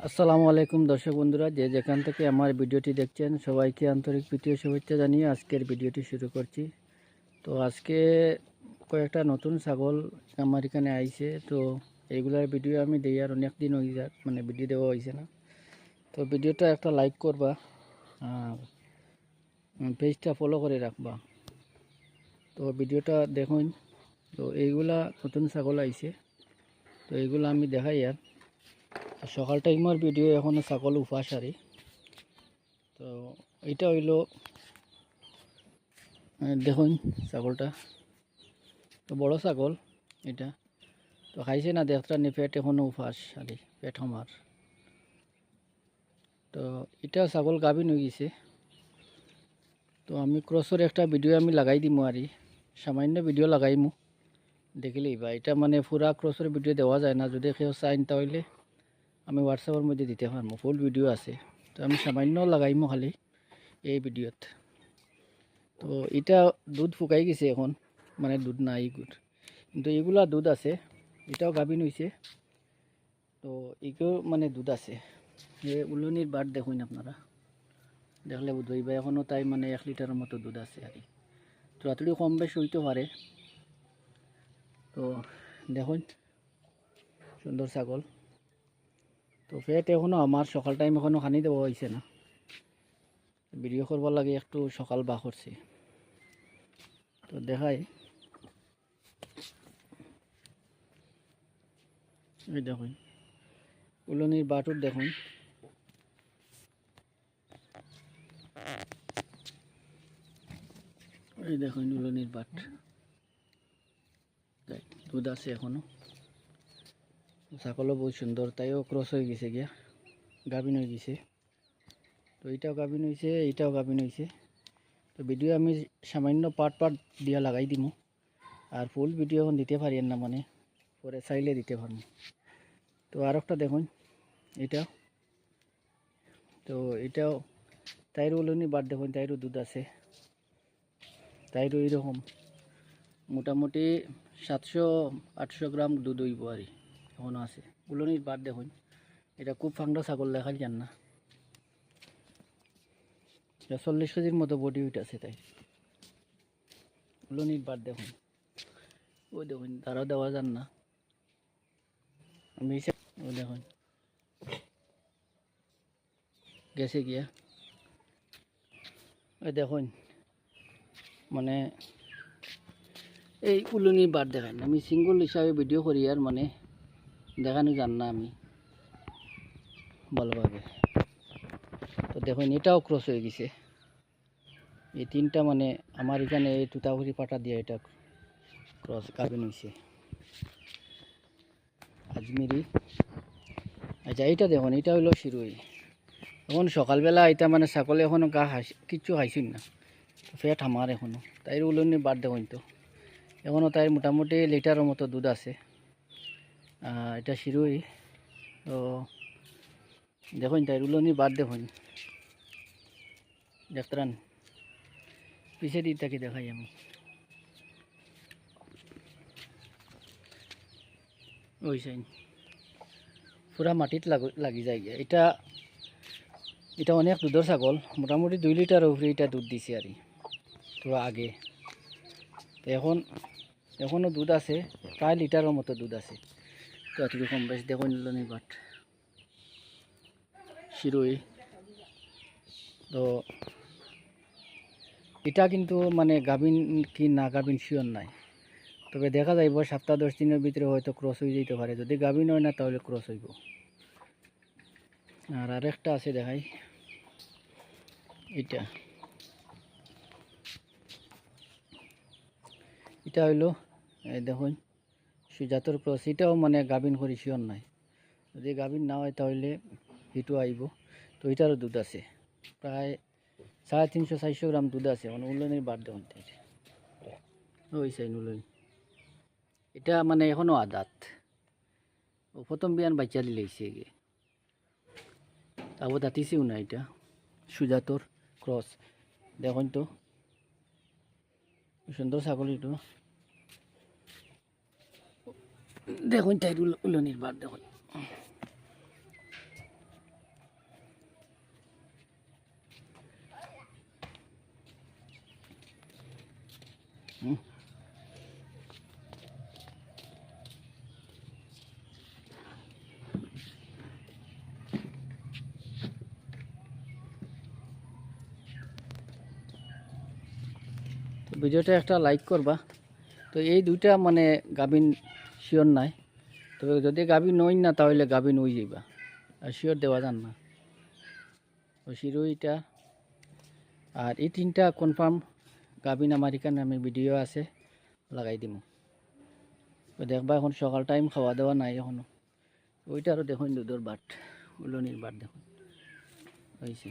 আসসালামু আলাইকুম দর্শক বন্ধুরা, যে যেখান থেকে আমার ভিডিওটি দেখছেন সবাইকে আন্তরিক প্রীতি ও শুভেচ্ছা জানিয়ে আজকের ভিডিওটি শুরু করছি। তো আজকে কয়েকটা নতুন ছাগল আমার এখানে আইছে। তো এইগুলার ভিডিও আমি দিই আর অনেক দিন হয়ে যাক, মানে ভিডিও দেওয়া হয়েছে না। তো ভিডিওটা একটা লাইক করবা আর পেজটা ফলো করে রাখবা। তো ভিডিওটা দেখুন। তো এইগুলা নতুন ছাগল আইছে, তো এইগুলা আমি দেখাই। আর সকাল টাইমের ভিডিও, এখনও ছাগল উপাস আরে। তো এটা হইল, দেখুন ছাগলটা তো বড় ছাগল এটা। তো খাইছে না দেখটা নি, পেট এখনো উপাস আরে, পেট সমার। তো এটা ছাগল গাভিন হয়ে গেছে। তো আমি ক্রসের একটা ভিডিও আমি লাগাই দিমু আর সামান্য ভিডিও লাগাইমু, দেখিলেই বা এটা মানে পুরা ক্রসের ভিডিও দেওয়া যায় না। যদি কেউ চাইন তাহলে আমি হোয়াটসঅ্যাপের মধ্যে দিতে পারবো, ফুল ভিডিও আছে। তো আমি সামান্য লাগাইমু খালি এই ভিডিওত। তো এটা দুধ ফুকাই গেছে এখন, মানে দুধ নাই গুড়, কিন্তু এগুলা দুধ আছে। এটাও গাভিন হয়েছে। তো একেও মানে দুধ আছে। এ উলনির বাট দেখুন আপনারা, দেখলে বুঝবাই এখনও তাই মানে 1 লিটারের মতো দুধ আছে আর কি। তো রাত্রি কম বেশ হইতে পারে। তো দেখুন সুন্দর ছাগল। তো পেট এখনও আমার সকাল টাইম এখনও খানি দেওয়া হয়েছে না। ভিডিও করবার লাগে একটু সকাল বা করছি। তো দেখাই, এই দেখুন উলনির বাটুর দেখুন। এই দেখুন উলনির বাট, দুধ আছে এখনো। ছাগলও বহুত সুন্দর, তাইও ক্রস হয়ে গেছে গিয়া, গাভিন হয়ে গেছে। তো এইটাও গাভিন হয়েছে, এইটাও গাভিন হয়েছে। তো ভিডিও আমি সামান্য পার্ট পার্ট দিয়া লাগাই দিমু, আর ফুল ভিডিও এখন দিতে পারি না, মানে পরে চাইলে দিতে পারবো। তো আর একটা দেখুন এটা। তো এটাও তাইরও উলনি বাদ দেখুন, তাইরও দুধ আছে। তাইরও এইরকম মোটামুটি 700-800 গ্রাম দুধ হইব আর এখনও আছে। উলনির বাদ দেখুন, এটা খুব ফাংডা ছাগল দেখাল যান না। 40 কেজির মতো বডি ওয়েট আছে তাই। উলনির বাদ দেখুন, ওই দেখুন তারাও দেওয়া যান না। আমি ওই দেখুন গেছে গিয়া, ওই দেখুন মানে এই উলনির বাদ দেখান। আমি সিঙ্গল হিসাবে ভিডিও করি আর মানে দেখানো যান না আমি ভালোভাবে। তো দেখুন এটাও ক্রস হয়ে গেছে। এই তিনটা মানে আমার এখানে এই তুতাপুরি পাটা দিয়ে এটা ক্রস গাভিন হয়েছে আজমিরি। আচ্ছা এইটা দেখুন, এটা হইলো শিরুই। এখন সকালবেলা এটা মানে ছাগলে এখনও গা কিচ্ছু খাইছিল না, পেট আমার এখনও। তাইর উলনির বাদ দেখুন, তো এখনও তাইর মোটামুটি লিটারের মতো দুধ আছে। এটা শিরুই। তো দেখুন তাইর উলনির বাদ দেখুন, দেখতেন পিছিয়ে দিয়ে তাকে দেখাই আমি। ওই সাইন পুরা মাটিত লাগি যায় গিয়া। এটা এটা অনেক দুধের ছাগল, মোটামুটি 2 লিটার উপরে এটা দুধ দিছে আর তো আগে। তো এখনও দুধ আছে, প্রায় লিটারের মতো দুধ আছে। তো এতটুকু কম বেশ দেখুন উলনির বাট শিরুই। তো এটা কিন্তু মানে গাভিন কি না গাভিন শিওর নাই, তবে দেখা যাইব 7-10 দিনের ভিতরে হয়তো ক্রস হয়ে যেতে পারে। যদি গাভিন হয় না তাহলে ক্রস হইব। আর আরেকটা আছে দেখাই, এটা এটা হইলো দেখুন সুজাতর ক্রস। এটাও মানে গাভিন করি শিওর নাই, যদি গাভিন না হয় তাহলে হিটু আইব। তো এটারও দুধ আছে, প্রায় 350-400 গ্রাম দুধ আছে। মানে উলনির বাদ দেখুন ওই চাই উলনি। এটা মানে এখনো আদাত, ও প্রথম বিয়ান বাচ্চা দিলেছে গে, তারপর দাঁতিছেও না। এটা সুজাতর ক্রস দেখুন, তো সুন্দর ছাগল। এটা দেখুন তাই উলনির বাদ দেখুন। হুম। তো ভিডিওটা একটা লাইক করবা। তো এই দুইটা মানে গাভিন শিওর নাই, তবে যদি গাভিন নই না তাহলে গাভিন হয়ে যাইবা, আর শিওর দেওয়া যান না। তো শিরোইটা আর এই তিনটা কনফার্ম গাভিন আমার এখানে আমি ভিডিও আছে লাগাই দিব। তো দেখবা এখন সকাল টাইম খাওয়া দাওয়া নাই এখনো। ওইটা আরও দেখুন দুধের বাট, উলনির বাট দেখুন হয়েছে।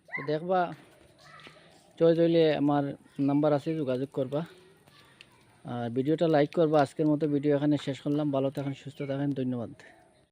তো দেখবা চয়েস হইলে আমার নাম্বার আছে, যোগাযোগ করবা। আর ভিডিওটা লাইক করবা। আজকের মতো ভিডিও এখানে শেষ করলাম। ভালো থাকেন, সুস্থ থাকেন, ধন্যবাদ।